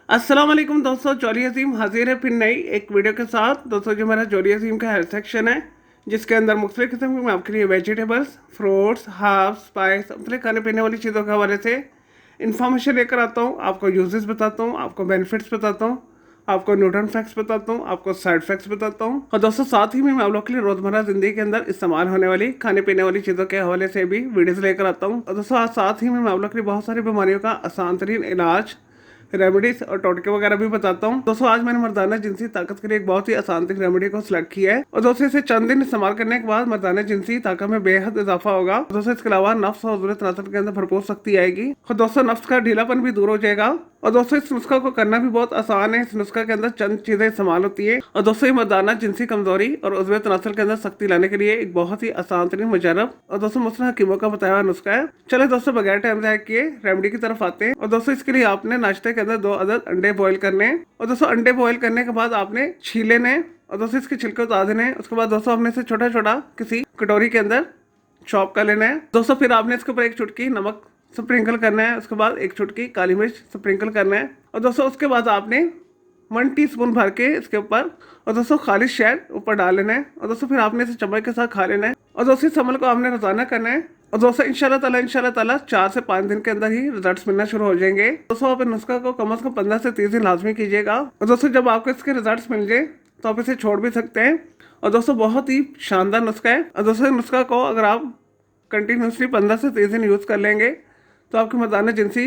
अस्सलाम वालेकुम दोस्तों, जॉली अजीम हाजिर है फिर नई एक वीडियो के साथ। दोस्तों जो मेरा जॉली अजीम का हेल्थ सेक्शन है, जिसके अंदर मुख्तलिफ किस्म के मैं आपके लिए वेजिटेबल्स, फ्रूट्स, हर्ब्स, स्पाइस, मुख्तलिफ खाने पीने वाली चीज़ों के हवाले से इन्फॉर्मेशन लेकर आता हूँ। आपको यूजेस बताता हूँ, आपको बेनिफिट्स बताता हूँ, आपको न्यूट्रन फैक्ट्स बताता हूँ, आपको साइड फैक्ट्स बताता हूँ। और दोस्तों साथ ही में मैं आप लोग के लिए रोज़मर्रा ज़िंदगी के अंदर इस्तेमाल होने वाली खाने पीने वाली चीज़ों के हवाले से भी वीडियोज़ लेकर आता हूँ। और दोस्तों आज साथ ही में मैं आप लोग के लिए बहुत सारी बीमारियों का आसान तरीन इलाज, रेमेडीज और टोटके वगैरह भी बताता हूँ। दोस्तों आज मैंने मर्दाना जिनसी ताकत के लिए एक बहुत ही आसान तरीन रेमेडी को सिलेक्ट किया है और दोस्तों इसे चंद दिन इस्तेमाल करने के बाद मर्दाना जिनसी ताकत में बेहद इजाफा होगा। दोस्तों इसके अलावा नफ्स और ज़रूरत नस्ल के अंदर भरपूर शक्ति आएगी और दोस्तों नफ्स का ढीलापन भी दूर हो जाएगा। और दोस्तों इस नुस्खा को करना भी बहुत आसान है। इस नुस्खा के अंदर चंद चीजें इस्तेमाल होती है और दोस्तों ये मर्दाना जिनसी कमजोरी और उज़्वत नस्ल के अंदर सख्ती लाने के लिए एक बहुत ही आसान तरीन मुजरब और दोस्तों मुस्लिम हकीमों का बताया हुआ नुस्खा है। चले दोस्तों बगैर टाइम ज़ाया किए रेमेडी की तरफ आते हैं। और दोस्तों इसके लिए आपने नाश्ते के अंदर 2 अदद अंडे बॉईल करने हैं और दोस्तों अंडे बॉईल करने के बाद आपने छील लेने हैं और दोस्तों इसके छिलके उतार देने हैं। उसके बाद दोस्तों आपने इसे छोटा छोटा किसी कटोरी के अंदर चॉप कर लेना है। दोस्तों फिर आपने इसके ऊपर एक चुटकी नमक स्प्रिंकल करना है, उसके बाद एक चुटकी काली मिर्च स्प्रिंकल करना है और दोस्तों उसके बाद आपने 1 टीस्पून भर के इसके ऊपर और दोस्तों खालिश शहद ऊपर डाल लेना है और दोस्तों फिर आपने इसे चम्मच के साथ खा लेना है और दोस्तों इस अमल को आपने रोजाना करना है और दोस्तों इंशाल्लाह ताला 4 से 5 दिन के अंदर ही रिजल्ट्स मिलना शुरू हो जाएंगे। दोस्तों आप इस नुस्खा को कम से कम 15 से 30 दिन लाजमी कीजिएगा और दोस्तों जब आपको इसके रिजल्ट्स मिल जाए तो आप इसे छोड़ भी सकते हैं। और दोस्तों बहुत ही शानदार नुस्खा है और दोस्तों नुस्खा को अगर आप कंटिन्यूसली 15 से 30 दिन यूज़ कर लेंगे तो आपकी मर्दाना जिनसी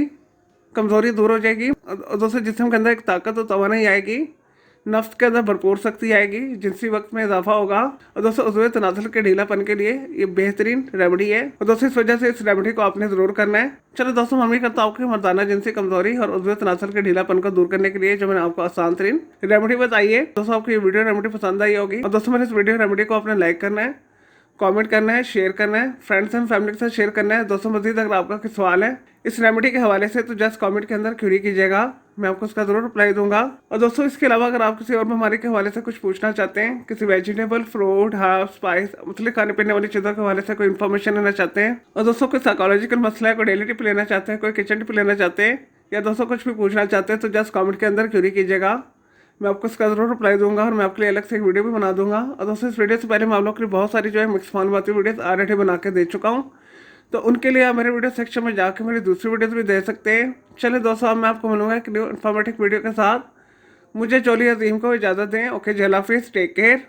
कमज़ोरी दूर हो जाएगी और दोस्तों जिस्म के अंदर एक ताकत और तवानाई आएगी, नफ्स के अंदर भरपूर शक्ति आएगी, जिनसी वक्त में इजाफा होगा और दोस्तों उज़्वे तनासुल के ढीलापन के लिए ये बेहतरीन रेमेडी है और दोस्तों इस वजह से इस रेमेडी को आपने ज़रूर करना है। चलो दोस्तों मैं उम्मीद करता हूँ कि मर्दाना जिनसी कमज़ोरी और उज़्वे तनासुल के ढीलापन को दूर करने के लिए जो मैंने आपको आसान तरीन रेमेडी बताई है, दोस्तों आपको ये वीडियो रेमेडी पसंद आई होगी। और दोस्तों मैंने इस वीडियो रेमेडी को आपने लाइक करना है, कमेंट करना है, शेयर करना है, फ्रेंड्स एंड फैमिली के साथ शेयर करना है। दोस्तों मजीद अगर आपका कोई सवाल है इस रेमेडी के हवाले से तो जस्ट कमेंट के अंदर क्यूरी कीजिएगा, मैं आपको उसका जरूर रिप्लाई दूंगा। और दोस्तों इसके अलावा अगर आप किसी और बीमारी के हवाले से कुछ पूछना चाहते हैं, किसी वेजिटेबल, फ्रूट, हर्ब, स्पाइस, मुख्तलिफ खाने पीने वाली चीज़ों के हवाले से कोई इन्फॉर्मेशन लेना चाहते हैं और दोस्तों कोई साइकोलॉजिकल मसला है, कोई डेली टिप लेना चाहते हैं, कोई किचन टिप लेना चाहते हैं या दोस्तों कुछ भी पूछना चाहते हैं तो जस्ट कॉमेंट के अंदर क्यूरी कीजिएगा, मैं आपको इसका जरूर रिप्लाई दूंगा और मैं आपके लिए अलग से एक वीडियो भी बना दूंगा। और दोस्तों इस वीडियो से पहले मैं आप लोग के लिए बहुत सारी जो है मिक्स फॉर्म वाली वीडियोस ऑलरेडी बना के दे चुका हूँ, तो उनके लिए आप मेरे वीडियो सेक्शन में जाकर मेरी दूसरी वीडियोस भी दे सकते हैं। चलिए दोस्तों अब मैं आपको मिलूंगा एक न्यू इन्फॉर्मेटिव वीडियो के साथ। मुझे जॉली अजीम को इजाज़त दें। ओके, जय हाफिज़, टेक केयर।